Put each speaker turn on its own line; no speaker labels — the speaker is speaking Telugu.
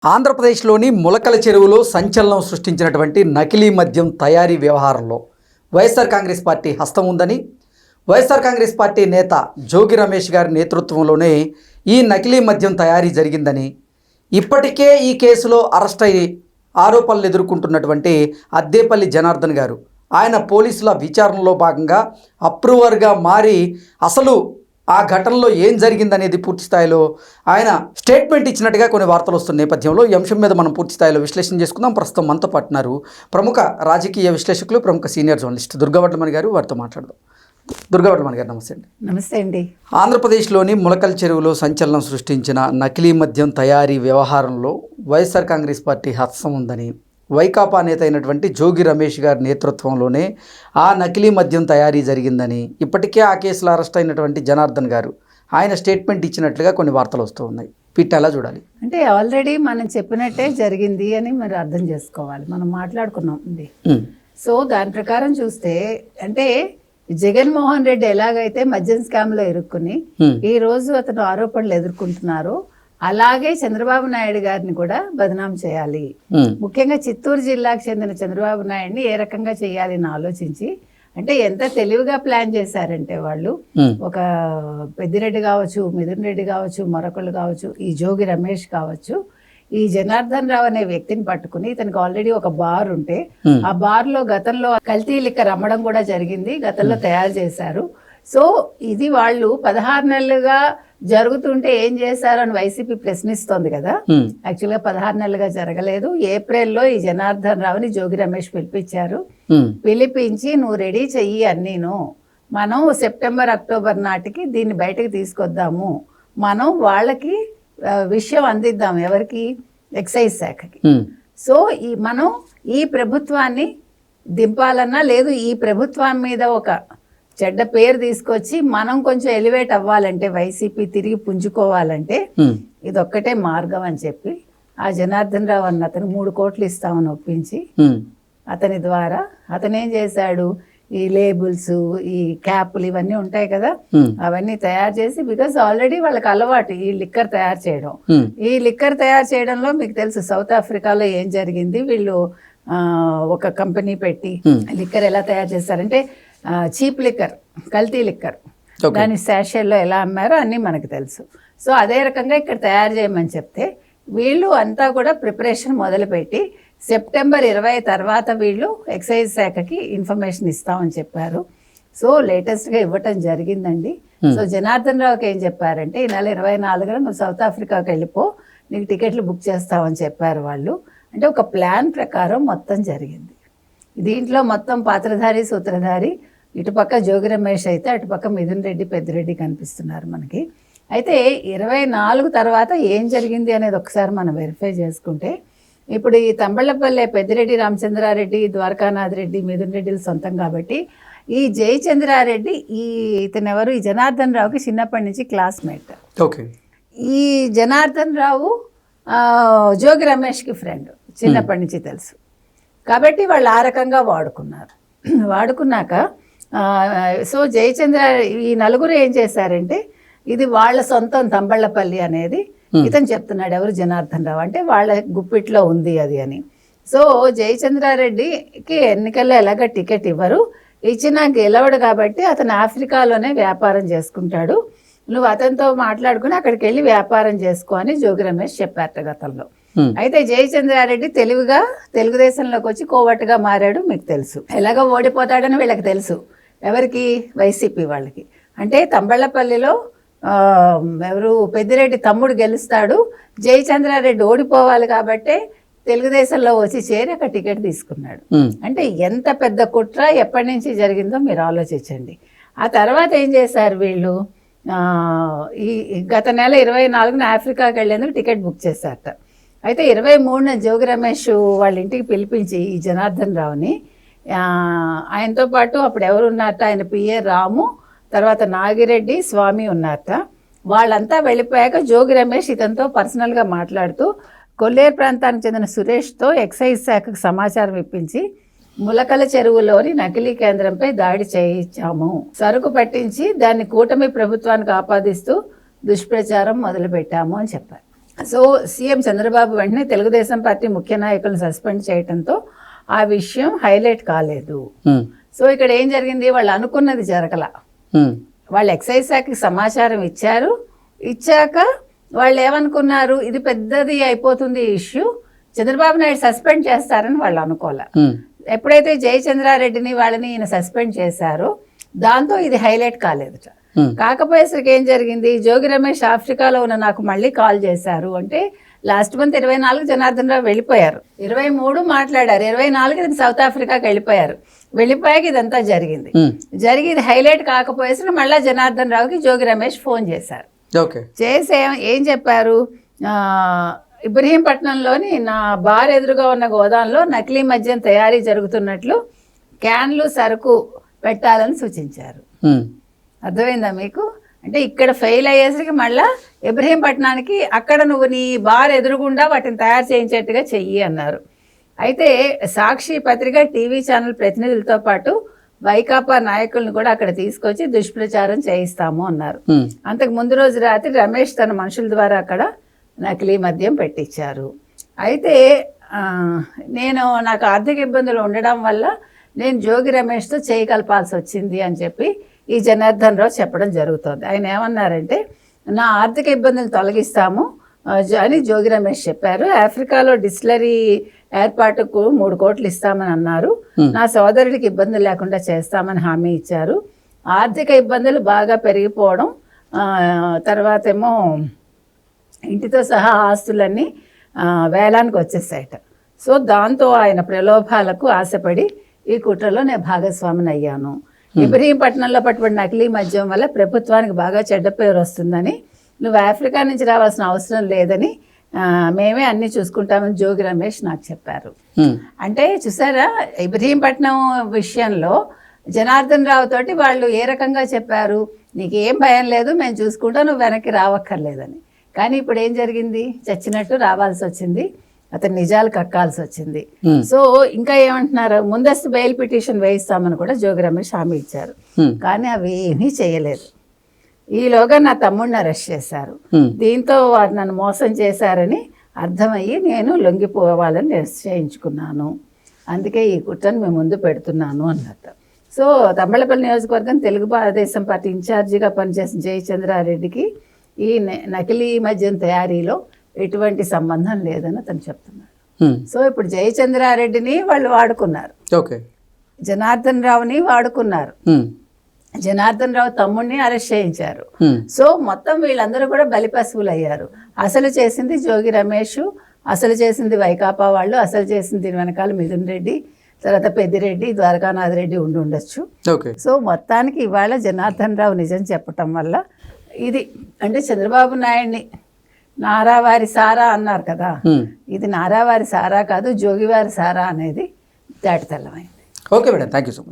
ఆంధ్రప్రదేశ్లోని ములకల చెరువులో సంచలనం సృష్టించినటువంటి నకిలీ మద్యం తయారీ వ్యవహారంలో వైఎస్ఆర్ కాంగ్రెస్ పార్టీ హస్తం ఉందని, వైఎస్ఆర్ కాంగ్రెస్ పార్టీ నేత జోగి రమేష్ గారి నేతృత్వంలోనే ఈ నకిలీ మద్యం తయారీ జరిగిందని, ఇప్పటికే ఈ కేసులో అరెస్ట్ అయ్యి ఆరోపణలు ఎదుర్కొంటున్నటువంటి అద్దేపల్లి జనార్దన్ గారు ఆయన పోలీసుల విచారణలో భాగంగా అప్రూవర్గా మారి అసలు ఆ ఘటనలో ఏం జరిగిందనేది పూర్తి స్థాయిలో ఆయన స్టేట్మెంట్ ఇచ్చినట్టుగా కొన్ని వార్తలు వస్తున్న నేపథ్యంలో ఈ అంశం మీద మనం పూర్తి స్థాయిలో విశ్లేషణ చేసుకుందాం. ప్రస్తుతం మనతో పాటున్నారు ప్రముఖ రాజకీయ విశ్లేషకులు, ప్రముఖ సీనియర్ జర్నలిస్ట్ దుర్గావడ్లమణి గారు. వారితో మాట్లాడదాం. దుర్గావడ్లమణి గారు, నమస్తే అండి.
నమస్తే అండి.
ఆంధ్రప్రదేశ్లోని ములకల్ చెరువులో సంచలనం సృష్టించిన నకిలీ మద్యం తయారీ వ్యవహారంలో వైఎస్ఆర్ కాంగ్రెస్ పార్టీ హస్తం ఉందని, వైకాపా నేత అయినటువంటి జోగి రమేష్ గారి నేతృత్వంలోనే ఆ నకిలీ మద్యం తయారీ జరిగిందని, ఇప్పటికే ఆ కేసులో అరెస్ట్ అయినటువంటి జనార్దన్ గారు ఆయన స్టేట్మెంట్ ఇచ్చినట్లుగా కొన్ని వార్తలు వస్తూ ఉన్నాయి. వీటిని ఎలా చూడాలి?
అంటే ఆల్రెడీ మనం చెప్పినట్టే జరిగింది అని మరి అర్థం చేసుకోవాలి. మనం మాట్లాడుకున్నాం అండి. సో దాని ప్రకారం చూస్తే అంటే జగన్మోహన్ రెడ్డి ఎలాగైతే మద్యం స్కామ్లో ఇరుక్కుని ఈ రోజు అతను ఆరోపణలు ఎదుర్కొంటున్నారో అలాగే చంద్రబాబు నాయుడు గారిని కూడా బదనాం చేయాలి. ముఖ్యంగా చిత్తూరు జిల్లాకు చెందిన చంద్రబాబు నాయుడిని ఏ రకంగా చేయాలి అని ఆలోచించి, అంటే ఎంత తెలివిగా ప్లాన్ చేశారంటే వాళ్ళు, ఒక పెద్దిరెడ్డి కావచ్చు, మిథున్ రెడ్డి కావచ్చు, మరొకళ్ళు కావచ్చు, ఈ జోగి రమేష్ కావచ్చు, ఈ జనార్దన్ రావు అనే వ్యక్తిని పట్టుకుని, ఇతనికి ఆల్రెడీ ఒక బార్ ఉంటే ఆ బార్లో గతంలో కల్తీ లిక్కర్ అమ్మడం కూడా జరిగింది, గతంలో తయారు చేశారు. సో ఇది వాళ్ళు 16 నెలలుగా జరుగుతుంటే ఏం చేశారు అని వైసీపీ ప్రశ్నిస్తోంది కదా. యాక్చువల్గా 16 నెలలుగా జరగలేదు. ఏప్రిల్లో ఈ జనార్దన్ రావుని జోగి రమేష్ పిలిపించారు. పిలిపించి నువ్వు రెడీ చెయ్యి అన్నీను, మనం సెప్టెంబర్ అక్టోబర్ నాటికి దీన్ని బయటకు తీసుకొద్దాము, మనం వాళ్ళకి విషయం అందిద్దాం, ఎవరికి, ఎక్సైజ్ శాఖకి. సో మనం ఈ ప్రభుత్వాన్ని దింపాలన్నా లేదు, ఈ ప్రభుత్వం మీద ఒక చెడ్డ పేరు తీసుకొచ్చి మనం కొంచెం ఎలివేట్ అవ్వాలంటే, వైసీపీ తిరిగి పుంజుకోవాలంటే ఇదొక్కటే మార్గం అని చెప్పి ఆ జనార్దన్ రావు అన్న అతను 3 కోట్లు ఇస్తామని ఒప్పించి అతని ద్వారా అతను ఏం చేశాడు, ఈ లేబుల్స్, ఈ క్యాప్లు ఇవన్నీ ఉంటాయి కదా, అవన్నీ తయారు చేసి, బికాస్ ఆల్రెడీ వాళ్ళకి అలవాటు ఈ లిక్కర్ తయారు చేయడం. ఈ లిక్కర్ తయారు చేయడంలో మీకు తెలుసు సౌత్ ఆఫ్రికాలో ఏం జరిగింది. వీళ్ళు ఒక కంపెనీ పెట్టి లిక్కర్ ఎలా తయారు చేస్తారంటే చీప్ లిక్కర్, కల్తీ లిక్కర్, దాని శాషేల్లో ఎలా అమ్మారో అన్నీ మనకు తెలుసు. సో అదే రకంగా ఇక్కడ తయారు చేయమని చెప్తే వీళ్ళు అంతా కూడా ప్రిపరేషన్ మొదలుపెట్టి సెప్టెంబర్ 20 తర్వాత వీళ్ళు ఎక్సైజ్ శాఖకి ఇన్ఫర్మేషన్ ఇస్తామని చెప్పారు. సో లేటెస్ట్గా ఇవ్వటం జరిగిందండి. సో జనార్దన్ రావుకి ఏం చెప్పారంటే, ఈ నెల 24న నువ్వు సౌత్ ఆఫ్రికాకి వెళ్ళిపో, నీకు టికెట్లు బుక్ చేస్తామని చెప్పారు వాళ్ళు. అంటే ఒక ప్లాన్ ప్రకారం మొత్తం జరిగింది. దీంట్లో మొత్తం పాత్రధారి, సూత్రధారి ఇటుపక్క జోగి రమేష్ అయితే, అటుపక్క మిథున్ రెడ్డి, పెద్దిరెడ్డి కనిపిస్తున్నారు మనకి. అయితే 24 తర్వాత ఏం జరిగింది అనేది ఒకసారి మనం వెరిఫై చేసుకుంటే, ఇప్పుడు ఈ తంబళ్లపల్లె పెద్దిరెడ్డి రామచంద్రారెడ్డి, ద్వారకానాథ్ రెడ్డి, మిథున్ రెడ్డిలు సొంతం కాబట్టి, ఈ జయచంద్రారెడ్డి ఇతను ఎవరు, ఈ జనార్దన్ రావుకి చిన్నప్పటి నుంచి క్లాస్మేట్.
ఓకే. ఈ
జనార్దన్ రావు జోగి రమేష్కి ఫ్రెండ్, చిన్నప్పటి నుంచి తెలుసు కాబట్టి వాళ్ళు ఆ రకంగా వాడుకున్నాక సో జయచంద్ర ఈ నలుగురు ఏం చేశారంటే, ఇది వాళ్ళ సొంతం తంబళ్లపల్లి అనేది ఇతను చెప్తున్నాడు, ఎవరు, జనార్దన్ రావు, అంటే వాళ్ళ గుప్పిట్లో ఉంది అది అని. సో జయచంద్రారెడ్డికి ఎన్నికల్లో ఎలాగ టికెట్ ఇవ్వరు, ఇచ్చినా గెలవడు కాబట్టి అతను ఆఫ్రికాలోనే వ్యాపారం చేసుకుంటాడు, నువ్వు అతనితో మాట్లాడుకుని అక్కడికి వెళ్ళి వ్యాపారం చేసుకో అని జోగి రమేష్ చెప్పారట గతంలో. అయితే జయచంద్రారెడ్డి తెలివిగా తెలుగుదేశంలోకి వచ్చి కోవట్టుగా మారాడు, మీకు తెలుసు. ఎలాగో ఓడిపోతాడని వీళ్ళకి తెలుసు, ఎవరికి, వైసీపీ వాళ్ళకి. అంటే తంబళ్లపల్లిలో ఎవరు, పెద్దిరెడ్డి తమ్ముడు గెలుస్తాడు, జయచంద్రారెడ్డి ఓడిపోవాలి కాబట్టి తెలుగుదేశంలో వచ్చి చేరి అక్కడ టికెట్ తీసుకున్నాడు. అంటే ఎంత పెద్ద కుట్ర ఎప్పటి నుంచి జరిగిందో మీరు ఆలోచించండి. ఆ తర్వాత ఏం చేశారు వీళ్ళు, ఈ గత నెల 24న ఆఫ్రికాకి వెళ్ళేందుకు టికెట్ బుక్ చేశారట. అయితే 23న జోగి రమేష్ వాళ్ళ ఇంటికి పిలిపించి ఈ జనార్దన్ రావుని, ఆయనతో పాటు అప్పుడు ఎవరు ఉన్నారట, ఆయన పిఏ రాము, తర్వాత నాగిరెడ్డి, స్వామి ఉన్నారట. వాళ్ళంతా వెళ్ళిపోయాక జోగి రమేష్ ఇతనితో పర్సనల్గా మాట్లాడుతూ కొల్లేరు ప్రాంతానికి చెందిన సురేష్తో ఎక్సైజ్ శాఖకు సమాచారం ఇప్పించి ములకల చెరువులోని నకిలీ కేంద్రంపై దాడి చేయించాము, సరుకు పట్టించి దాన్ని కూటమి ప్రభుత్వానికి ఆపాదిస్తూ దుష్ప్రచారం మొదలుపెట్టాము అని చెప్పారు. సో సీఎం చంద్రబాబు వెంటనే తెలుగుదేశం పార్టీ ముఖ్య నాయకులను సస్పెండ్ చేయడంతో ఆ విషయం హైలైట్ కాలేదు. సో ఇక్కడ ఏం జరిగింది, వాళ్ళు అనుకున్నది జరగల. వాళ్ళు ఎక్సైజ్ శాఖకి సమాచారం ఇచ్చాక వాళ్ళు ఏమనుకున్నారు, ఇది పెద్దది అయిపోతుంది ఇష్యూ, చంద్రబాబు నాయుడు సస్పెండ్ చేస్తారని వాళ్ళు అనుకోలే. ఎప్పుడైతే జయచంద్రారెడ్డిని వాళ్ళని ఈయన సస్పెండ్ చేశారో దాంతో ఇది హైలైట్ కాలేదుట. కాకపోయేసరికి ఏం జరిగింది, జోగి రమేష్ ఆఫ్రికాలో ఉన్న నాకు మళ్ళీ కాల్ చేశారు అంటే లాస్ట్ మంత్ 24 జనార్దన్ రావు వెళ్ళిపోయారు, 23 మాట్లాడారు, 24 సౌత్ ఆఫ్రికాకి వెళ్ళిపోయాక ఇదంతా జరిగింది. ఇది హైలైట్ కాకపోయేసరికి మళ్ళీ జనార్దన్ రావుకి జోగి రమేష్ ఫోన్ చేశారు. చేసి ఏం చెప్పారు, ఇబ్రహీంపట్నంలోని నా బార్ ఎదురుగా ఉన్న గోదాంలో నకిలీ మద్యం తయారీ జరుగుతున్నట్లు క్యాన్లు సరుకు పెట్టాలని సూచించారు. అర్థమైందా మీకు? అంటే ఇక్కడ ఫెయిల్ అయ్యేసరికి మళ్ళా ఇబ్రహీంపట్నానికి అక్కడ నువ్వు నీ బార్ ఎదురుగుండా వాటిని తయారు చేయించేట్టుగా చెయ్యి అన్నారు. అయితే సాక్షి పత్రిక టీవీ ఛానల్ ప్రతినిధులతో పాటు వైకాపా నాయకులను కూడా అక్కడ తీసుకొచ్చి దుష్ప్రచారం చేయిస్తాము అన్నారు. అంతకు ముందు రోజు రాత్రి రమేష్ తన మనుషుల ద్వారా అక్కడ నకిలీ మద్యం పెట్టించారు. అయితే నాకు ఆర్థిక ఇబ్బందులు ఉండడం వల్ల నేను జోగి రమేష్తో చేయగలపాల్సి వచ్చింది అని చెప్పి ఈ జనార్దన్ రావు చెప్పడం జరుగుతుంది. ఆయన ఏమన్నారంటే, నా ఆర్థిక ఇబ్బందులు తొలగిస్తాము అని జోగి రమేష్ చెప్పారు. ఆఫ్రికాలో డిస్టిలరీ ఏర్పాటుకు 3 కోట్లు ఇస్తామని అన్నారు. నా సోదరుడికి ఇబ్బందులు లేకుండా చేస్తామని హామీ ఇచ్చారు. ఆర్థిక ఇబ్బందులు బాగా పెరిగిపోవడం, తర్వాత ఏమో ఇంటితో సహా ఆస్తులన్నీ వేలానికి వచ్చేసాయట. సో దాంతో ఆయన ప్రలోభాలకు ఆశపడి ఈ కుట్రలో నేను భాగస్వామిని అయ్యాను. ఇబ్రహీంపట్నంలో పట్టుబడిన నకిలీ మద్యం వల్ల ప్రభుత్వానికి బాగా చెడ్డ పేరు వస్తుందని, నువ్వు ఆఫ్రికా నుంచి రావాల్సిన అవసరం లేదని, మేమే అన్ని చూసుకుంటామని జోగి రమేష్ నాకు చెప్పారు. అంటే చూసారా, ఇబ్రహీంపట్నం విషయంలో జనార్దన్ రావు తోటి వాళ్ళు ఏ రకంగా చెప్పారు, నీకేం భయం లేదు, మేము చూసుకుంటా, నువ్వు వెనక్కి రావక్కర్లేదని. కానీ ఇప్పుడు ఏం జరిగింది, చచ్చినట్టు రావాల్సి వచ్చింది, అతను నిజాలు కక్కాల్సి వచ్చింది. సో ఇంకా ఏమంటున్నారు, ముందస్తు బెయిల్ పిటిషన్ వేయిస్తామని కూడా జోగి రమేష్ హామీ ఇచ్చారు. కానీ అవి ఏమీ చేయలేదు. ఈలోగా నా తమ్ముడిని అరెస్ట్ చేశారు. దీంతో వారు నన్ను మోసం చేశారని అర్థమయ్యి నేను లొంగిపోవాలని నిశ్చయించుకున్నాను. అందుకే ఈ కుట్రను మేము ముందు పెడుతున్నాను అన్నట్టు. సో తంబళపల్లి నియోజకవర్గం తెలుగుదేశం పార్టీ ఇన్ఛార్జిగా పనిచేసిన జయచంద్రారెడ్డికి ఈ నకిలీ మద్యం తయారీలో ఎటువంటి సంబంధం లేదని అతను చెప్తున్నాడు. సో ఇప్పుడు జయచంద్రారెడ్డిని వాళ్ళు వాడుకున్నారు, జనార్దన్ రావుని వాడుకున్నారు, జనార్దన్ రావు తమ్ముడిని అరెస్ట్ చేయించారు. సో మొత్తం వీళ్ళందరూ కూడా బలిపశువులు అయ్యారు. అసలు చేసింది జోగి రమేష్, అసలు చేసింది వైకాపా వాళ్ళు, అసలు చేసింది దీని వెనకాల మిథున్ రెడ్డి, తర్వాత పెద్దిరెడ్డి, ద్వారకానాథ్ రెడ్డి ఉండొచ్చు. సో మొత్తానికి ఇవాళ జనార్దన్ రావు నిజం చెప్పటం వల్ల ఇది, అంటే చంద్రబాబు నాయుడిని నారావారి సారా అన్నారు కదా, ఇది నారావారి సారా కాదు, జోగివారి సారా అనేది దాటి తెల్లమైంది.
Okay madam, thank you so much.